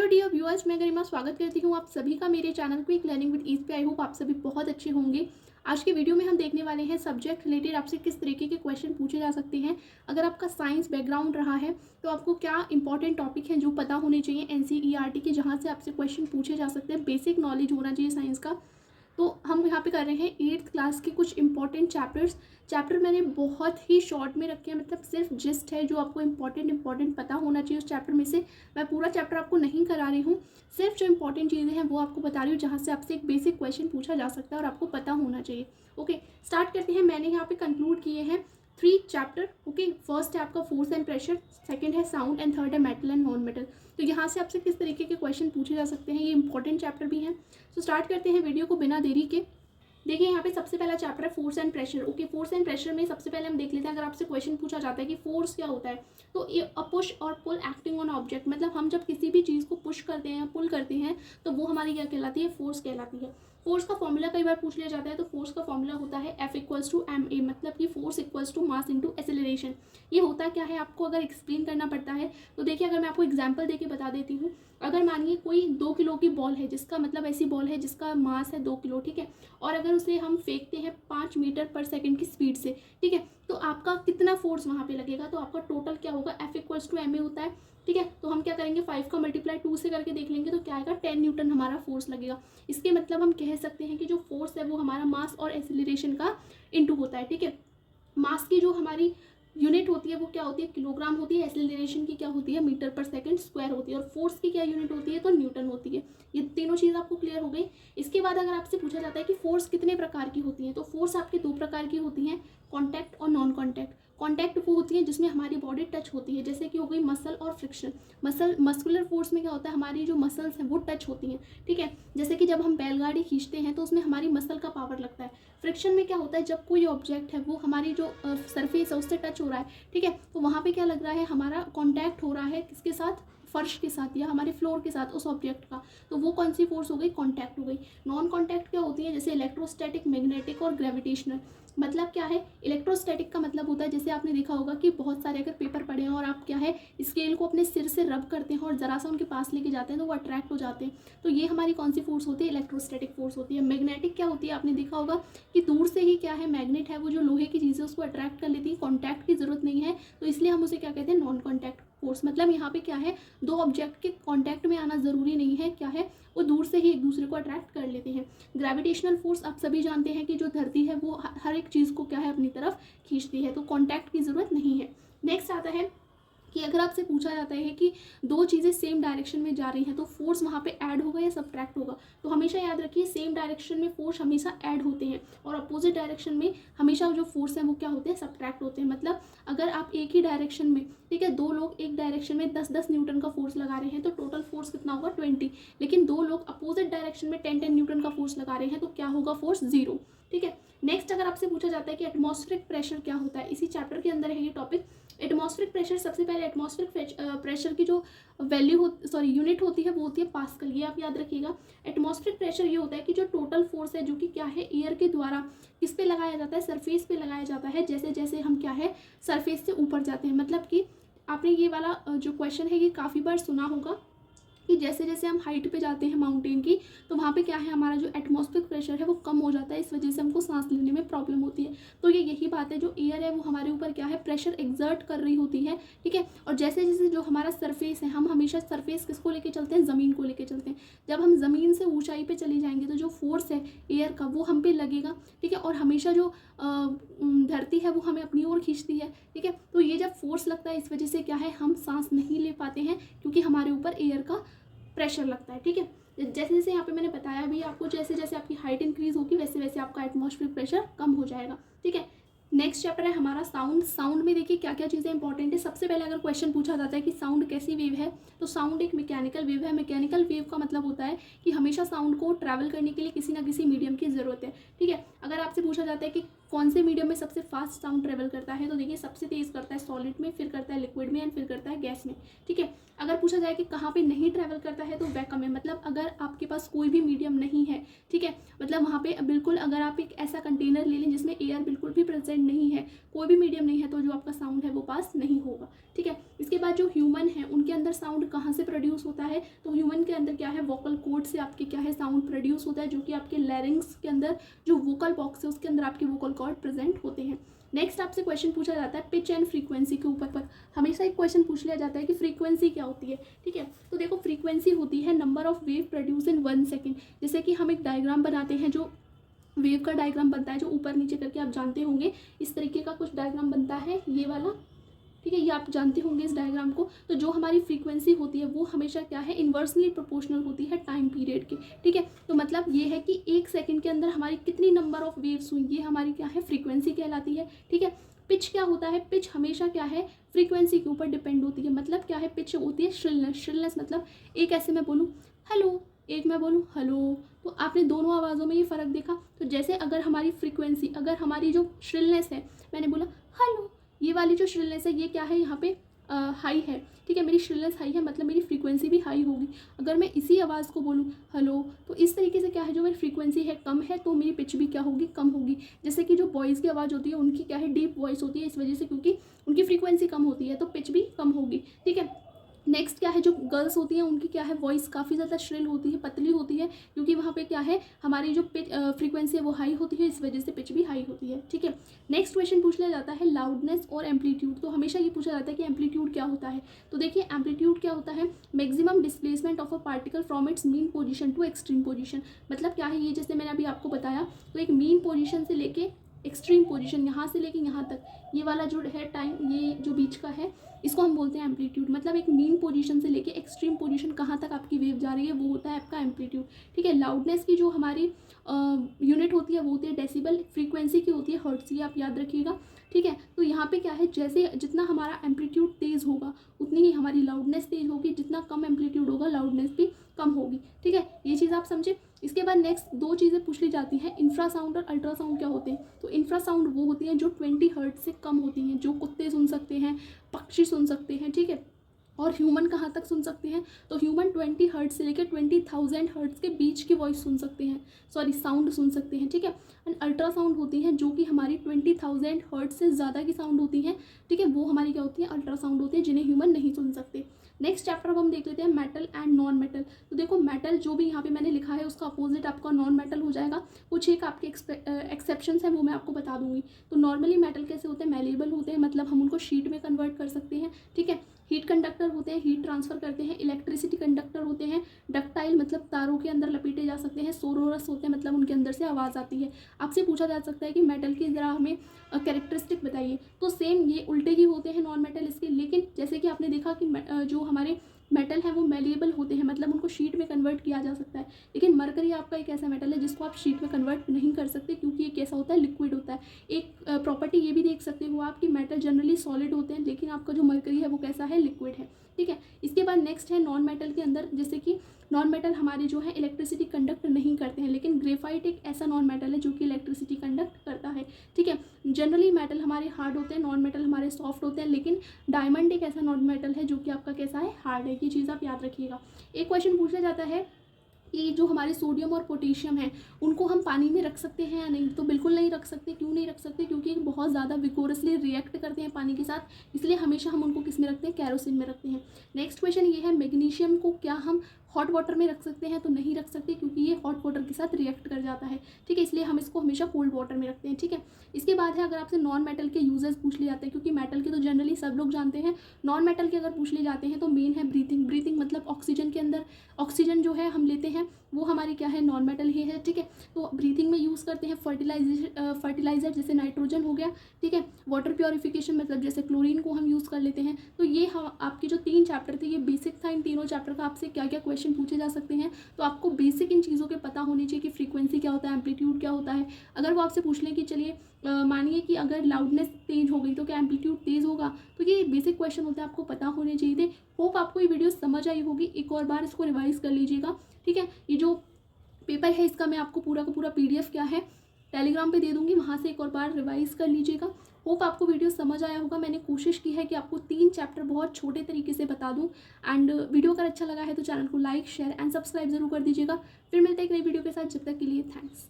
Hello dear viewers, मैं गरिमा स्वागत करती हूँ आप सभी का मेरे channel Quick Learning with Ease पे। आई होप आप सभी बहुत अच्छे होंगे। आज के वीडियो में हम देखने वाले हैं सब्जेक्ट रिलेटेड आपसे किस तरीके के क्वेश्चन पूछे जा सकते हैं। अगर आपका साइंस बैकग्राउंड रहा है तो आपको क्या इंपॉर्टेंट टॉपिक हैं जो पता होने चाहिए एनसीईआरटी के, जहाँ से आपसे क्वेश्चन पूछे जा सकते हैं। बेसिक नॉलेज होना चाहिए साइंस का। तो हम यहाँ पे कर रहे हैं 8th क्लास के कुछ इंपॉर्टेंट चैप्टर मैंने बहुत ही शॉर्ट में रखे हैं, मतलब सिर्फ जिस्ट है जो आपको इंपॉर्टेंट पता होना चाहिए उस चैप्टर में से। मैं पूरा चैप्टर आपको नहीं करा रही हूँ, सिर्फ जो इंपॉर्टेंट चीज़ें हैं वो आपको बता रही हूँ, जहाँ से आपसे एक बेसिक क्वेश्चन पूछा जा सकता है और आपको पता होना चाहिए। ओके, स्टार्ट करते हैं। मैंने यहाँ पे कंक्लूड किए हैं 3 चैप्टर। ओके, फर्स्ट है आपका फोर्स एंड प्रेशर, सेकंड है साउंड एंड थर्ड है मेटल एंड नॉन मेटल। तो यहाँ से आपसे किस तरीके के क्वेश्चन पूछे जा सकते हैं, ये इंपॉर्टेंट चैप्टर भी हैं। तो स्टार्ट करते हैं वीडियो को बिना देरी के। देखिए यहाँ पे सबसे पहला चैप्टर है force and pressure. Okay, force and pressure में सबसे पहले हम देख लेते हैं, अगर आपसे क्वेश्चन पूछा जाता है कि फोर्स क्या होता है, तो ये अ पुश और पुल एक्टिंग ऑन ऑब्जेक्ट, मतलब हम जब किसी भी चीज़ को पुश करते हैं या पुल करते हैं तो वो हमारी क्या कहलाती है, फोर्स कहलाती है। फोर्स का फॉर्मूला कई बार पूछ लिया जाता है, तो फोर्स का फॉर्मूला होता है F=ma, मतलब कि force equals to mass into acceleration. ये होता क्या है आपको अगर एक्सप्लेन करना पड़ता है तो देखिए, अगर मैं आपको एग्जाम्पल देके बता देती हूँ। अगर मानिए कोई 2 किलो की बॉल है, जिसका मतलब ऐसी बॉल है जिसका मास है 2 किलो, ठीक है, और अगर उसे हम फेंकते हैं 5 मीटर पर सेकंड की स्पीड से, ठीक है, तो आपका कितना फोर्स वहाँ पे लगेगा, तो आपका टोटल क्या होगा, F=ma होता है। ठीक है, तो हम क्या करेंगे, 5 का मल्टीप्लाई 2 से करके देख लेंगे तो क्या आएगा, 10 न्यूटन हमारा फोर्स लगेगा। इसके मतलब हम कह सकते हैं कि जो फोर्स है वो हमारा मास और एक्सीलरेशन का इनटू होता है। ठीक है, मास की जो हमारी यूनिट होती है वो क्या होती है, किलोग्राम होती है। एक्सेलरेशन की क्या होती है, मीटर पर सेकंड स्क्वायर होती है। और फोर्स की क्या यूनिट होती है, तो न्यूटन होती है। ये तीनों चीज़ आपको क्लियर हो गई। इसके बाद अगर आपसे पूछा जाता है कि फोर्स कितने प्रकार की होती है, तो फोर्स आपके 2 प्रकार की होती हैं, कॉन्टैक्ट और नॉन कॉन्टैक्ट। कॉन्टैक्ट वो होती है जिसमें हमारी बॉडी टच होती है, जैसे कि हो गई मसल और फ्रिक्शन। मस्कुलर फोर्स में क्या होता है, हमारी जो मसल्स हैं वो टच होती हैं। ठीक है, जैसे कि जब हम बैलगाड़ी खींचते हैं तो उसमें हमारी मसल का पावर लगता है। फ्रिक्शन में क्या होता है, जब कोई ऑब्जेक्ट है वो हमारी जो सरफेस है उससे टच हो रहा है, ठीक है, तो वहाँ पे क्या लग रहा है, हमारा कॉन्टैक्ट हो रहा है किसके साथ, फर्श के साथ या हमारे फ्लोर के साथ, उस ऑब्जेक्ट का। तो वो कौन सी फोर्स हो गई, कॉन्टैक्ट हो गई। नॉन कॉन्टैक्ट क्या होती है, जैसे इलेक्ट्रोस्टैटिक, मैग्नेटिक और ग्रेविटेशनल। मतलब क्या है, इलेक्ट्रोस्टैटिक का मतलब होता है, जैसे आपने देखा होगा कि बहुत सारे अगर पेपर पड़े हैं और आप क्या है स्केल को अपने सिर से रब करते हैं और ज़रा सा उनके पास लेके जाते हैं तो वो अट्रैक्ट हो जाते हैं। तो ये हमारी कौन सी फोर्स होती है, इलेक्ट्रोस्टैटिक फोर्स होती है। मैग्नेटिक क्या होती है, आपने देखा होगा कि दूर से ही क्या है, मैग्नेट है वो जो लोहे की चीज़ है उसको अट्रैक्ट कर लेती है, कॉन्टैक्ट की जरूरत नहीं है, तो इसलिए हम उसे क्या कहते हैं, नॉन कॉन्टैक्ट फोर्स। मतलब यहाँ पे क्या है, दो ऑब्जेक्ट के कॉन्टैक्ट में आना जरूरी नहीं है, क्या है, वो दूर से ही एक दूसरे को अट्रैक्ट कर लेते हैं। ग्रेविटेशनल फोर्स आप सभी जानते हैं कि जो धरती है वो हर एक चीज़ को क्या है, अपनी तरफ खींचती है, तो कॉन्टैक्ट की ज़रूरत नहीं है। नेक्स्ट आता है कि अगर आपसे पूछा जाता है कि दो चीज़ें सेम डायरेक्शन में जा रही हैं तो फोर्स वहाँ पे ऐड होगा या सब्ट्रैक्ट होगा, तो हमेशा याद रखिए सेम डायरेक्शन में फोर्स हमेशा ऐड होते हैं और अपोजिट डायरेक्शन में हमेशा जो फोर्स है वो क्या होते हैं, सब्ट्रैक्ट होते हैं। मतलब अगर आप एक ही डायरेक्शन में, ठीक है, दो लोग एक डायरेक्शन में 10-10 न्यूटन का फोर्स लगा रहे हैं तो टोटल फोर्स कितना होगा, 20। लेकिन दो लोग अपोजिट डायरेक्शन में 10-10 न्यूटन का फोर्स लगा रहे हैं तो क्या होगा, फोर्स 0। ठीक है, नेक्स्ट अगर आपसे पूछा जाता है कि एटमॉस्फेरिक प्रेशर क्या होता है, इसी चैप्टर के अंदर है ये टॉपिक। एटमॉस्फेरिक प्रेशर, सबसे पहले एटमॉस्फेरिक प्रेशर की जो यूनिट होती है वो होती है पास्कल, ये आप याद रखिएगा। एटमॉस्फेरिक प्रेशर ये होता है कि जो टोटल फोर्स है जो कि क्या है, एयर के द्वारा किस पे लगाया जाता है, सरफेस पे लगाया जाता है, जैसे जैसे हम क्या है सरफेस से ऊपर जाते हैं। मतलब कि आपने ये वाला जो क्वेश्चन है ये काफ़ी बार सुना होगा कि जैसे जैसे हम हाइट पे जाते हैं माउंटेन की, तो वहाँ पे क्या है, हमारा जो एटमॉस्फेरिक प्रेशर है वो कम हो जाता है, इस वजह से हमको सांस लेने में प्रॉब्लम होती है। तो ये यही बात है, जो एयर है वो हमारे ऊपर क्या है, प्रेशर एग्जर्ट कर रही होती है। ठीक है, और जैसे जैसे जो हमारा सरफेस है, हम हमेशा सरफेस किसको लेके चलते हैं, ज़मीन को लेके चलते हैं। जब हम ज़मीन से ऊंचाई पे चले जाएंगे तो जो फोर्स है एयर का वो हम पे लगेगा। ठीक है, और हमेशा जो धरती है वो हमें अपनी ओर खींचती है। ठीक है, तो ये जब फोर्स लगता है इस वजह से क्या है, हम सांस नहीं ले पाते हैं क्योंकि हमारे ऊपर एयर का प्रेशर लगता है। ठीक है, जैसे जैसे यहाँ पे मैंने बताया भी आपको, जैसे जैसे आपकी हाइट इंक्रीज होगी वैसे वैसे आपका एटमॉस्फेरिक प्रेशर कम हो जाएगा। ठीक है, नेक्स्ट चैप्टर है हमारा साउंड। साउंड में देखिए क्या क्या चीज़ें इंपॉर्टेंट है। सबसे पहले अगर क्वेश्चन पूछा जाता है कि साउंड कैसी वेव है, तो साउंड एक मैकेनिकल वेव है। मैकेनिकल वेव का मतलब होता है कि हमेशा साउंड को ट्रैवल करने के लिए किसी ना किसी मीडियम की ज़रूरत है। ठीक है, अगर आपसे पूछा जाता है कि कौन से मीडियम में सबसे फास्ट साउंड ट्रेवल करता है, तो देखिए सबसे तेज़ करता है सॉलिड में, फिर करता है लिक्विड में एंड फिर करता है गैस में। ठीक है, अगर पूछा जाए कि कहाँ पे नहीं ट्रैवल करता है, तो वैक्यूम में। मतलब अगर आपके पास कोई भी मीडियम नहीं है, ठीक है, मतलब वहाँ पे बिल्कुल अगर आप एक ऐसा कंटेनर ले लें जिसमें एयर बिल्कुल भी प्रेजेंट नहीं है, कोई भी मीडियम नहीं है, तो जो आपका साउंड है वो पास नहीं होगा। ठीक है। इसके बाद जो ह्यूमन है उनके अंदर साउंड कहाँ से प्रोड्यूस होता है, तो ह्यूमन के अंदर क्या है, वोकल कॉर्ड से आपके क्या है साउंड प्रोड्यूस होता है, जो कि आपके लैरिंग्स के अंदर जो वोकल बॉक्स है उसके अंदर आपके वोकल कॉर्ड प्रेजेंट होते हैं। नेक्स्ट आपसे क्वेश्चन पूछा जाता है पिच एंड फ्रीक्वेंसी के ऊपर पर हमेशा एक क्वेश्चन पूछ लिया जाता है कि फ्रीक्वेंसी क्या होती है। ठीक है, तो देखो फ्रीक्वेंसी होती है number of wave produce in 1 second. जैसे कि हम एक डायग्राम बनाते हैं, जो वेव का डायग्राम बनता है, जो ऊपर नीचे करके आप जानते होंगे, इस तरीके का कुछ डायग्राम बनता है ये वाला। ठीक है, ये आप जानते होंगे इस डायग्राम को। तो जो हमारी फ्रीक्वेंसी होती है वो हमेशा क्या है, इन्वर्सली प्रोपोर्शनल होती है टाइम पीरियड के। ठीक है, तो मतलब ये है कि 1 सेकंड के अंदर हमारी कितनी नंबर ऑफ वेव्स हुई, ये हमारी क्या है, फ्रीक्वेंसी कहलाती है। ठीक है, पिच क्या होता है, पिच हमेशा क्या है, फ्रीक्वेंसी के ऊपर डिपेंड होती है। मतलब क्या है, पिच होती है श्रिलनेस। श्रिलनेस मतलब एक ऐसे मैं बोलूँ हेलो, एक मैं बोलूँ हेलो, तो आपने दोनों आवाज़ों में ये फ़र्क देखा। तो जैसे अगर हमारी फ्रीक्वेंसी, अगर हमारी जो श्रिलनेस है, मैंने बोला हेलो, ये वाली जो श्रिलनेस है ये क्या है, यहाँ पे हाई है। ठीक है, मेरी श्रिलनेस हाई है, मतलब मेरी फ्रीक्वेंसी भी हाई होगी। अगर मैं इसी आवाज़ को बोलूँ हेलो, तो इस तरीके से क्या है, जो मेरी फ्रीक्वेंसी है कम है, तो मेरी पिच भी क्या होगी, कम होगी। जैसे कि जो बॉयज़ की आवाज़ होती है उनकी क्या है, डीप वॉइस होती है, इस वजह से क्योंकि उनकी फ्रीक्वेंसी कम होती है तो पिच भी कम होगी। ठीक है, नेक्स्ट क्या है, जो गर्ल्स होती हैं उनकी क्या है, वॉइस काफ़ी ज़्यादा श्रिल होती है, पतली होती है, क्योंकि वहाँ पे क्या है, हमारी जो पिच फ्रीक्वेंसी है वो हाई होती है, इस वजह से पिच भी हाई होती है। ठीक है, नेक्स्ट क्वेश्चन पूछ लिया जाता है लाउडनेस और एम्पलीट्यूड। तो हमेशा ये पूछा जाता है कि एम्पलीट्यूड क्या होता है। तो देखिए एम्पलीट्यूड क्या होता है, maximum displacement of a particle from its mean position to extreme position. मतलब क्या है, ये जैसे मैंने अभी आपको बताया, तो एक मीन पोजिशन से लेके एक्सट्रीम पोजीशन, यहाँ से लेके यहाँ तक, ये वाला जो है टाइम, ये जो बीच का है, इसको हम बोलते हैं एम्पलीट्यूड। मतलब एक मीन पोजीशन से लेके एक्सट्रीम पोजीशन कहाँ तक आपकी वेव जा रही है, वो होता है आपका एम्पलीट्यूड। ठीक है, लाउडनेस की जो हमारी यूनिट होती है वो होती है डेसिबल, फ्रीक्वेंसी की होती है हर्ट्ज, ये आप याद रखिएगा। ठीक है, तो यहाँ पे क्या है, जैसे जितना हमारा एम्पलीट्यूड तेज़ होगा उतनी ही हमारी लाउडनेस तेज़ होगी, जितना कम एम्पलीट्यूड होगा लाउडनेस भी कम होगी। ठीक है, ये चीज़ आप समझे। इसके बाद नेक्स्ट 2 चीज़ें पूछ ली जाती हैं, इंफ्रासाउंड और अल्ट्रासाउंड क्या होते हैं। तो इंफ्रासाउंड वो होती हैं जो 20 हर्ट्ज से कम होती हैं, जो कुत्ते सुन सकते हैं, पक्षी सुन सकते हैं। ठीक है, और ह्यूमन कहाँ तक सुन सकते हैं, तो ह्यूमन 20 हर्ट्ज से लेकर 20,000 हर्ट्ज के बीच की वॉइस सुन सकते हैं, सॉरी साउंड सुन सकते हैं। ठीक है, एंड अल्ट्रासाउंड होती हैं जो कि हमारी 20,000 हर्ट्ज से ज़्यादा की साउंड होती हैं। ठीक है, वो हमारी क्या होती है, अल्ट्रासाउंड होती है, जिन्हें ह्यूमन नहीं सुन सकते। नेक्स्ट चैप्टर अब हम देख लेते हैं मेटल एंड नॉन मेटल। तो देखो मेटल जो भी यहाँ पे मैंने लिखा है उसका अपोजिट आपका नॉन मेटल हो जाएगा। कुछ एक आपके एक्सेप्शंस हैं वो मैं आपको बता दूंगी। तो नॉर्मली मेटल कैसे होते हैं, मैलेबल होते हैं, मतलब हम उनको शीट में कन्वर्ट कर सकते हैं। ठीक है, हीट कंडक्टर होते हैं, हीट ट्रांसफर करते हैं। इलेक्ट्रिसिटी कंडक्टर होते हैं, डक्टाइल मतलब तारों के अंदर लपेटे जा सकते हैं। सोरोरस होते हैं, मतलब उनके अंदर से आवाज़ आती है। आपसे पूछा जा सकता है कि मेटल की ज़रा हमें कैरेक्टरिस्टिक बताइए, तो सेम ये उल्टे ही होते हैं नॉन मेटल इसके। लेकिन जैसे कि आपने देखा कि जो हमारे मेटल है वो मेलेबल होते हैं, मतलब उनको शीट में कन्वर्ट किया जा सकता है। लेकिन मरकरी आपका एक ऐसा मेटल है जिसको आप शीट में कन्वर्ट नहीं कर सकते, क्योंकि ये कैसा होता है, लिक्विड होता है। एक प्रॉपर्टी ये भी देख सकते हो आप कि मेटल जनरली सॉलिड होते हैं, लेकिन आपका जो मरकरी है वो कैसा है, लिक्विड है। ठीक है, इसके बाद नेक्स्ट है नॉन मेटल के अंदर, जैसे कि नॉन मेटल हमारे जो है इलेक्ट्रिसिटी कंडक्ट नहीं करते हैं, लेकिन ग्रेफाइट एक ऐसा नॉन मेटल है जो कि इलेक्ट्रिसिटी कंडक्ट करता है। ठीक है, जनरली मेटल हमारे हार्ड होते हैं, नॉन मेटल हमारे सॉफ्ट होते हैं, लेकिन डायमंड एक ऐसा नॉन मेटल है जो कि आपका कैसा है, हार्ड है। ये चीज़ आप याद रखिएगा। एक क्वेश्चन पूछा जाता है कि जो हमारे सोडियम और पोटेशियम है उनको हम पानी में रख सकते हैं या नहीं। तो बिल्कुल नहीं रख सकते। क्यों नहीं रख सकते, क्योंकि बहुत ज़्यादा विकोरसली रिएक्ट करते हैं पानी के साथ, इसलिए हमेशा हम उनको किस में रखते हैं, कैरोसिन में रखते हैं। नेक्स्ट क्वेश्चन ये है, मैग्नीशियम को क्या हम हॉट वाटर में रख सकते हैं, तो नहीं रख सकते, क्योंकि ये हॉट वाटर के साथ रिएक्ट कर जाता है। ठीक है, इसलिए हम इसको हमेशा कोल्ड वाटर में रखते हैं। ठीक है, इसके बाद है अगर आपसे नॉन मेटल के यूजेस पूछ लिए जाते हैं, क्योंकि मेटल के तो जनरली सब लोग जानते हैं, नॉन मेटल के अगर पूछ लिए जाते हैं तो मेन है ब्रीथिंग। ब्रीथिंग मतलब ऑक्सीजन के अंदर ऑक्सीजन जो है हम लेते हैं वो हमारी क्या है, नॉन मेटल ही है। ठीक है, तो ब्रीथिंग में यूज़ करते हैं फर्टिलाइजर जैसे नाइट्रोजन हो गया। ठीक है, वाटर प्योरिफिकेशन मतलब जैसे क्लोरीन को हम यूज़ कर लेते हैं। तो ये हम आपके जो 3 चैप्टर थे ये बेसिक था। इन तीनों चैप्टर का आपसे क्या क्या क्वेश्चन पूछे जा सकते हैं, तो आपको बेसिक इन चीज़ों के पता होनी चाहिए कि फ्रीक्वेंसी क्या होता है, एम्पलीट्यूड क्या होता है। अगर वो आपसे पूछ लें कि चलिए मानिए कि अगर लाउडनेस तेज हो गई तो क्या एम्पलीट्यूड तेज़ होगा, तो ये बेसिक क्वेश्चन होते हैं, आपको पता होने चाहिए थे। होप आपको ये वीडियो समझ आई होगी। एक और बार इसको रिवाइज कर लीजिएगा। ठीक है, ये जो पेपर है इसका मैं आपको पूरा का पूरा PDF क्या है टेलीग्राम पे दे दूंगी, वहाँ से एक और बार रिवाइज कर लीजिएगा। होप आपको वीडियो समझ आया होगा। मैंने कोशिश की है कि आपको 3 चैप्टर बहुत छोटे तरीके से बता दूं। एंड वीडियो अगर अच्छा लगा है तो चैनल को लाइक शेयर एंड सब्सक्राइब जरूर कर दीजिएगा। फिर मिलते हैं एक नई वीडियो के साथ, जब तक के लिए थैंक्स।